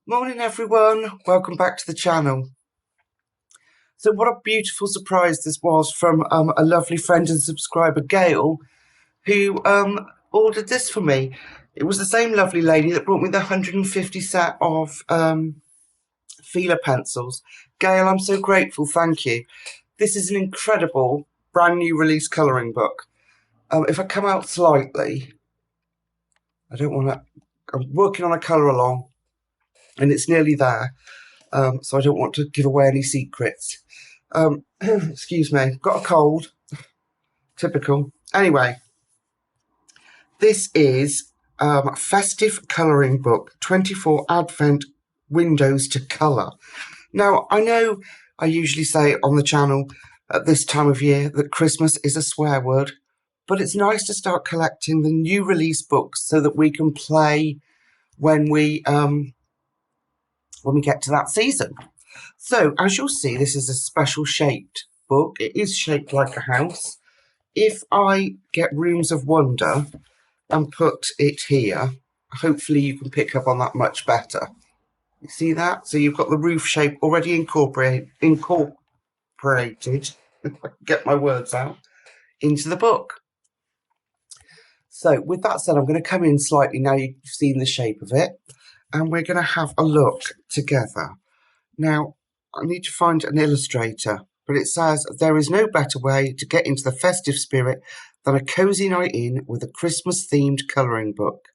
Morning everyone, welcome back to the channel. So what a beautiful surprise this was from a lovely friend and subscriber, Gail, who ordered this for me. It was the same lovely lady that brought me the 150 set of feeler pencils. Gail, I'm so grateful, thank you. This is an incredible brand new release colouring book. If I come out slightly, I'm working on a colour along and it's nearly there. So I don't want to give away any secrets. Excuse me, got a cold. Typical. Anyway, this is Festive Colouring Book, 24 Advent Windows to Colour. Now, I know I usually say on the channel at this time of year that Christmas is a swear word, but it's nice to start collecting the new release books so that we can play when we get to that season. So, as you'll see, this is a special shaped book. It is shaped like a house. If I get Rooms of Wonder and put it here, hopefully you can pick up on that much better. You see that? So you've got the roof shape already incorporated, if I can get my words out, into the book. So with that said, I'm going to come in slightly now you've seen the shape of it, and we're going to have a look together. Now, I need to find an illustrator, but it says there is no better way to get into the festive spirit than a cosy night in with a Christmas-themed colouring book.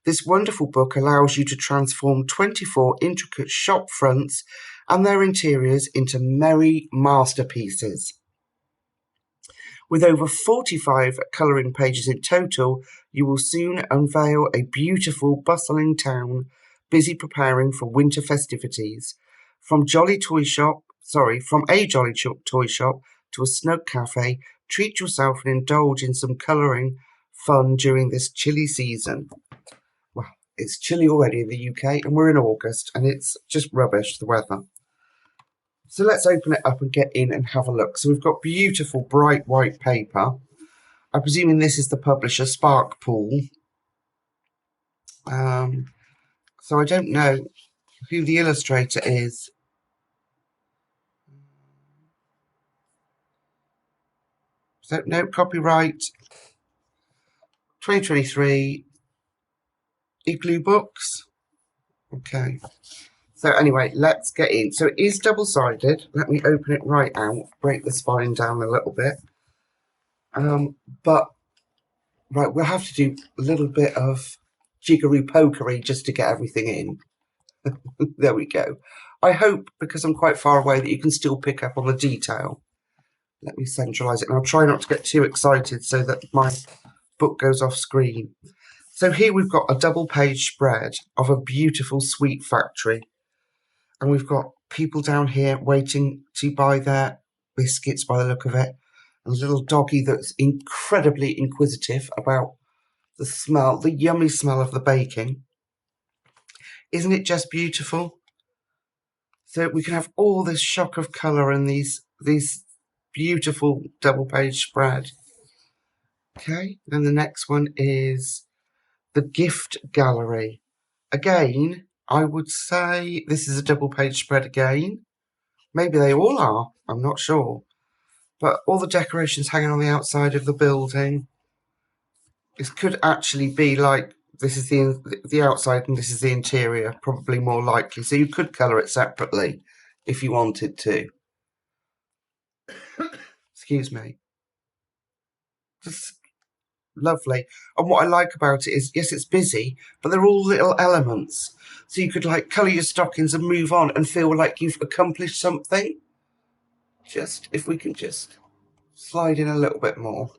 This wonderful book allows you to transform 24 intricate shop fronts and their interiors into merry masterpieces. With over 45 colouring pages in total, you will soon unveil a beautiful, bustling town busy preparing for winter festivities. From a jolly toy shop to a snug cafe, treat yourself and indulge in some colouring fun during this chilly season. Well, it's chilly already in the UK and we're in August and it's just rubbish, the weather. So let's open it up and get in and have a look. So we've got beautiful bright white paper. I'm presuming this is the publisher, Sparkpool. So I don't know who the illustrator is. So no, copyright 2023 Igloo Books. Okay. So anyway, let's get in. So it is double-sided. Let me open it right out, break the spine down a little bit. But right, we'll have to do a little bit of jiggery-pokery just to get everything in. There we go. I hope, because I'm quite far away, that you can still pick up on the detail. Let me centralise it, and I'll try not to get too excited so that my book goes off screen. So here we've got a double-page spread of a beautiful sweet factory. And we've got people down here waiting to buy their biscuits by the look of it. And a little doggy that's incredibly inquisitive about the smell, the yummy smell of the baking. Isn't it just beautiful? So we can have all this shock of colour and these beautiful double-page spread. Okay, then the next one is the gift gallery. Again, I would say this is a double-page spread again. Maybe they all are, I'm not sure. But all the decorations hanging on the outside of the building. This could actually be like, this is the outside and this is the interior, probably more likely. So you could colour it separately if you wanted to. Excuse me. Just lovely. And what I like about it is, yes, it's busy, but they're all little elements. So you could like colour your stockings and move on and feel like you've accomplished something. Just, if we can just slide in a little bit more.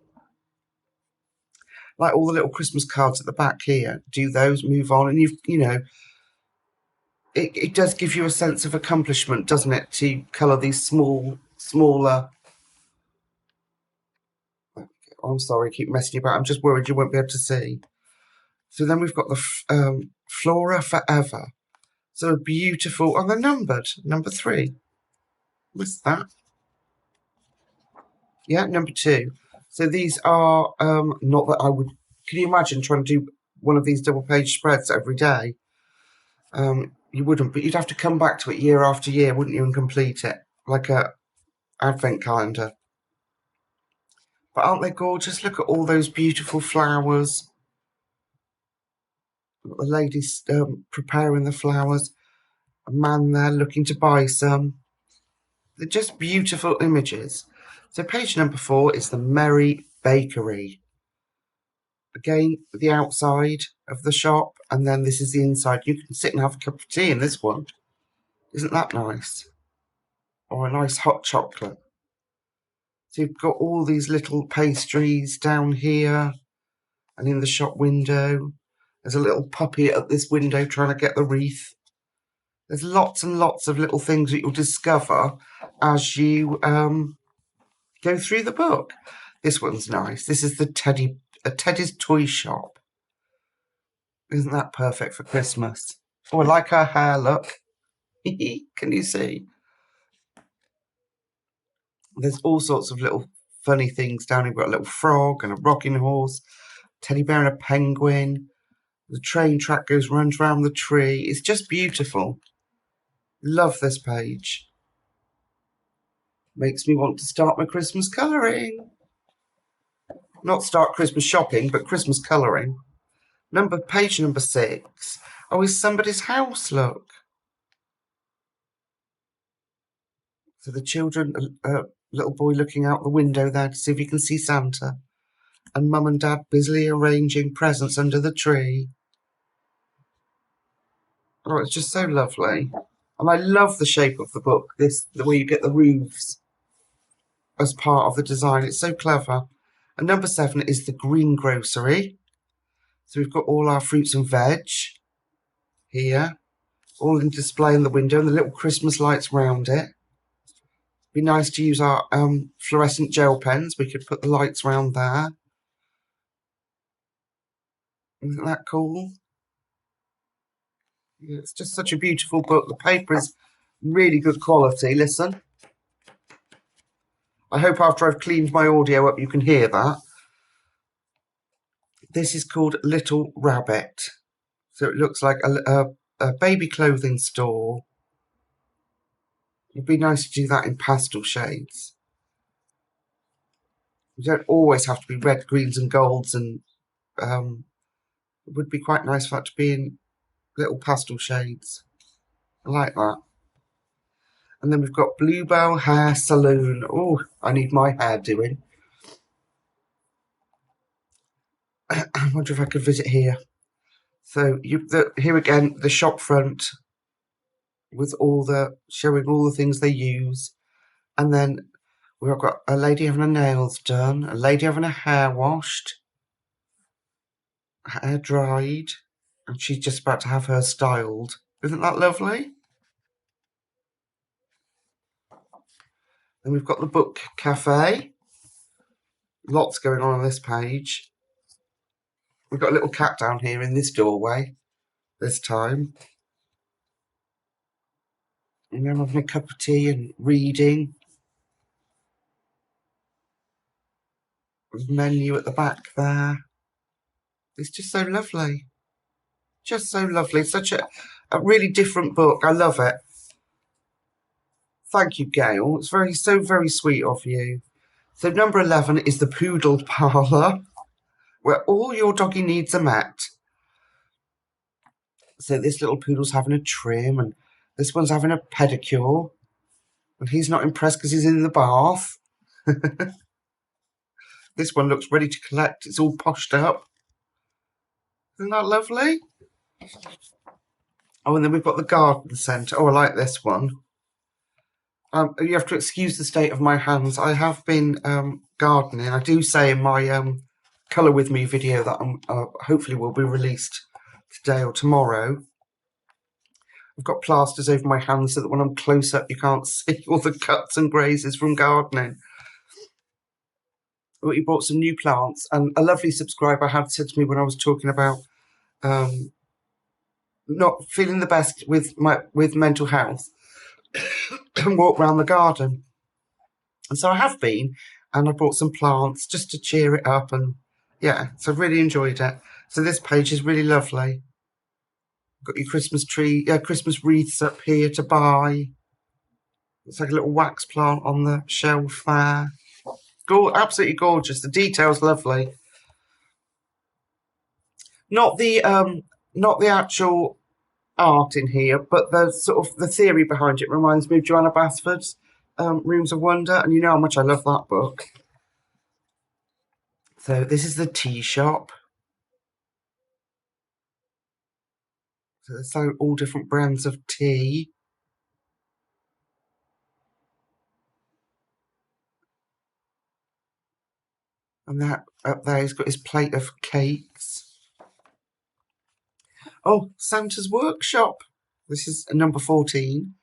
Like all the little Christmas cards at the back here. Do those, move on, and you know, it does give you a sense of accomplishment, doesn't it, to colour these smaller... I'm sorry, I keep messing you about. I'm just worried you won't be able to see. So then we've got the Flora Forever. So beautiful, and they're numbered. Number 3. What's that? Yeah, number 2. So these are not that I would... Can you imagine trying to do one of these double-page spreads every day? You wouldn't, but you'd have to come back to it year after year, wouldn't you, and complete it like a advent calendar. But aren't they gorgeous? Look at all those beautiful flowers. The lady's preparing the flowers. A man there looking to buy some. They're just beautiful images. So page number 4 is the Merry Bakery. Again, the outside of the shop, and then this is the inside. You can sit and have a cup of tea in this one. Isn't that nice? Or a nice hot chocolate. So you've got all these little pastries down here and in the shop window. There's a little puppy at this window trying to get the wreath. There's lots and lots of little things that you'll discover as you go through the book. This one's nice. This is the Teddy's toy shop. Isn't that perfect for Christmas? Oh, I like her hair, look. Can you see? There's all sorts of little funny things down here. We've got a little frog and a rocking horse, teddy bear and a penguin. The train track runs round the tree. It's just beautiful. Love this page. Makes me want to start my Christmas colouring. Not start Christmas shopping, but Christmas colouring. Page number 6. Oh, is somebody's house, look. So the children, little boy looking out the window there to see if he can see Santa. And Mum and Dad busily arranging presents under the tree. Oh, it's just so lovely. And I love the shape of the book, the way you get the roofs as part of the design. It's so clever. And number 7 is the greengrocery. So we've got all our fruits and veg here, all in display in the window, and the little Christmas lights round it. Be nice to use our fluorescent gel pens. We could put the lights round there. Isn't that cool? Yeah, it's just such a beautiful book. The paper is really good quality. Listen. I hope after I've cleaned my audio up you can hear that. This is called Little Rabbit. So it looks like a baby clothing store. It'd be nice to do that in pastel shades. You don't always have to be red, greens and golds, and it would be quite nice for that to be in little pastel shades. I like that. And then we've got Bluebell Hair Salon. Oh, I need my hair doing. I wonder if I could visit here. So here again, the shop front with showing all the things they use. And then we've got a lady having her nails done, a lady having her hair washed, hair dried, and she's just about to have her styled. Isn't that lovely? Then we've got the book cafe. Lots going on this page. We've got a little cat down here in this doorway this time. And I'm having a cup of tea and reading. There's a menu at the back there. It's just so lovely. Just so lovely. Such a really different book. I love it. Thank you, Gail. It's so very sweet of you. So number 11 is the Poodle Parlor, where all your doggy needs are met. So this little poodle's having a trim, and this one's having a pedicure. And he's not impressed because he's in the bath. This one looks ready to collect. It's all poshed up. Isn't that lovely? Oh, and then we've got the garden centre. Oh, I like this one. You have to excuse the state of my hands. I have been gardening. I do say in my Colour With Me video that hopefully will be released today or tomorrow. I've got plasters over my hands so that when I'm close up you can't see all the cuts and grazes from gardening. But you brought some new plants, and a lovely subscriber had said to me when I was talking about not feeling the best with mental health and walk around the garden. And so I have been, and I brought some plants just to cheer it up, and yeah, so I've really enjoyed it. So this page is really lovely. Got your Christmas tree, Christmas wreaths up here to buy. It's like a little wax plant on the shelf there. Absolutely gorgeous. The detail's lovely. Not the actual art in here, but the sort of the theory behind it reminds me of Joanna Basford's Rooms of Wonder, and you know how much I love that book. So this is the tea shop. So there's all different brands of tea. And that up there, he's got his plate of cakes. Oh, Santa's Workshop. This is number 14.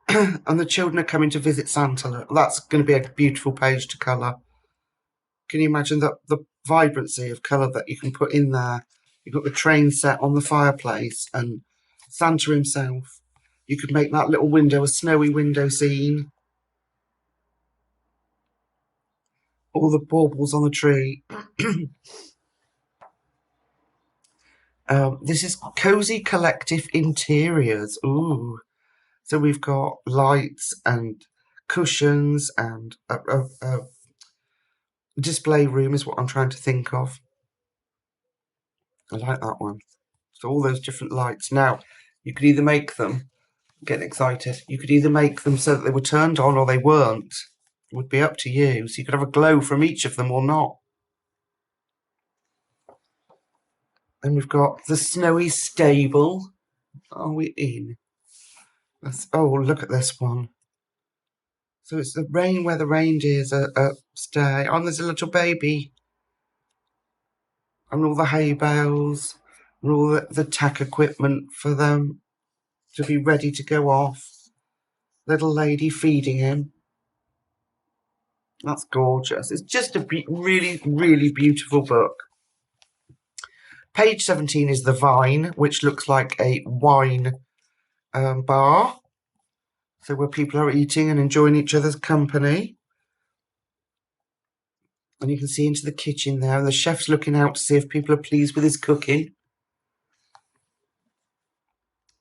And the children are coming to visit Santa. That's going to be a beautiful page to colour. Can you imagine the vibrancy of colour that you can put in there? You've got the train set on the fireplace and Santa himself. You could make that little window a snowy window scene. All the baubles on the tree. This is Cozy Collective Interiors. Ooh. So we've got lights and cushions and a display room is what I'm trying to think of. I like that one. So all those different lights. Now, you could either make them, getting excited, you could either make them so that they were turned on or they weren't. It would be up to you. So you could have a glow from each of them or not. Then we've got the snowy stable. Are we in? Oh, look at this one. So it's the rain where the reindeers stay. Oh, and there's a little baby. And all the hay bales. And all the tack equipment for them to be ready to go off. Little lady feeding him. That's gorgeous. It's just a really, really beautiful book. Page 17 is The Vine, which looks like a wine bar. So where people are eating and enjoying each other's company. And you can see into the kitchen there. And the chef's looking out to see if people are pleased with his cooking.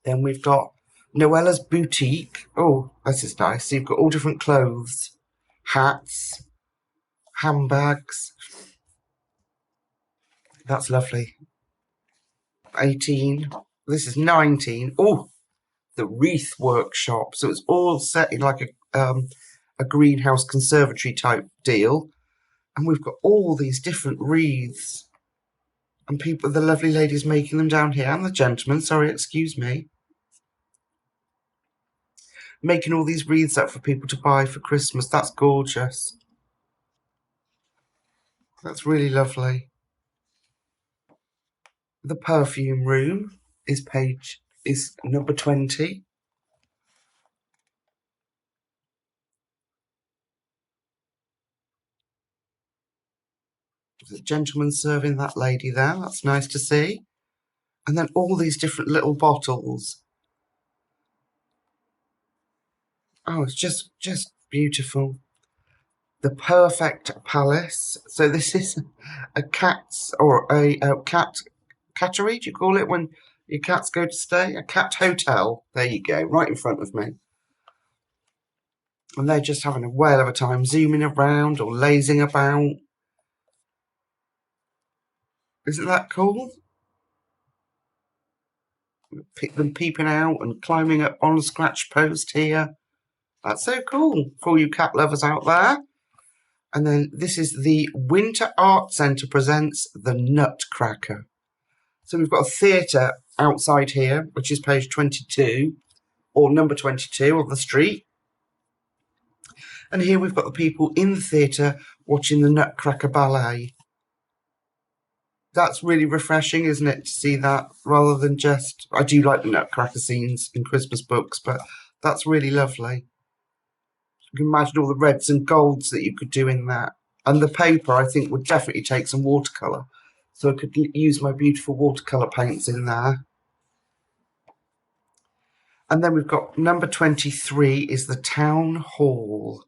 Then we've got Noella's Boutique. Oh, this is nice. So you've got all different clothes, hats, handbags. That's lovely. 18. This is 19. Oh, the Wreath Workshop. So it's all set in like a greenhouse conservatory type deal. And we've got all these different wreaths. And people, the lovely ladies making them down here. And the gentlemen, sorry, excuse me. Making all these wreaths up for people to buy for Christmas. That's gorgeous. That's really lovely. The perfume room is number 20. There's a gentleman serving that lady there. That's nice to see. And then all these different little bottles. Oh, it's just beautiful. The Perfect Palace. So this is a cat's or a cattery, do you call it when your cats go to stay? A cat hotel. There you go, right in front of me. And they're just having a whale of a time zooming around or lazing about. Isn't that cool? Them peeping out and climbing up on a scratch post here. That's so cool for all you cat lovers out there. And then this is the Winter Art Centre presents the Nutcracker. So we've got a theatre outside here, which is page 22, or number 22 on the street. And here we've got the people in the theatre watching the Nutcracker ballet. That's really refreshing, isn't it, to see that, rather than just... I do like the Nutcracker scenes in Christmas books, but that's really lovely. You can imagine all the reds and golds that you could do in that. And the paper, I think, would definitely take some watercolour. So I could use my beautiful watercolour paints in there. And then we've got number 23 is the Town Hall.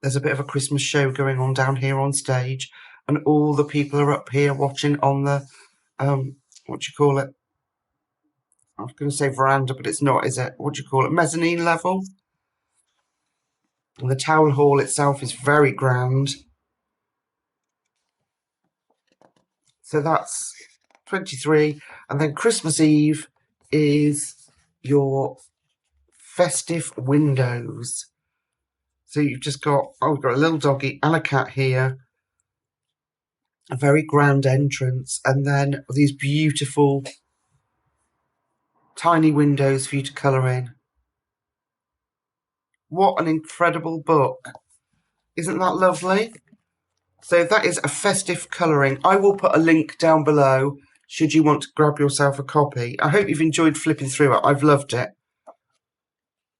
There's a bit of a Christmas show going on down here on stage. And all the people are up here watching on the, what do you call it? I was going to say veranda, but it's not, is it? What do you call it? Mezzanine level. And the town hall itself is very grand. So that's 23. And then Christmas Eve is your festive windows. So you've just got, oh, we've got a little doggy and a cat here. A very grand entrance. And then these beautiful tiny windows for you to colour in. What an incredible book. Isn't that lovely? So that is a festive colouring. I will put a link down below should you want to grab yourself a copy. I hope you've enjoyed flipping through it. I've loved it.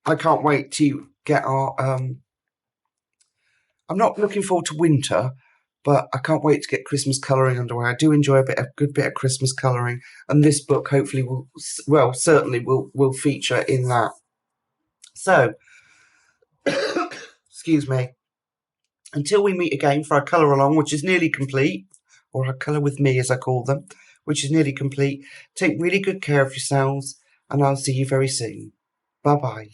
I can't wait to get our... I'm not looking forward to winter, but I can't wait to get Christmas colouring underway. I do enjoy a good bit of Christmas colouring, and this book hopefully will, well, certainly will feature in that. So, excuse me. Until we meet again for our colour along, which is nearly complete, or our colour with me as I call them, which is nearly complete, take really good care of yourselves, and I'll see you very soon. Bye-bye.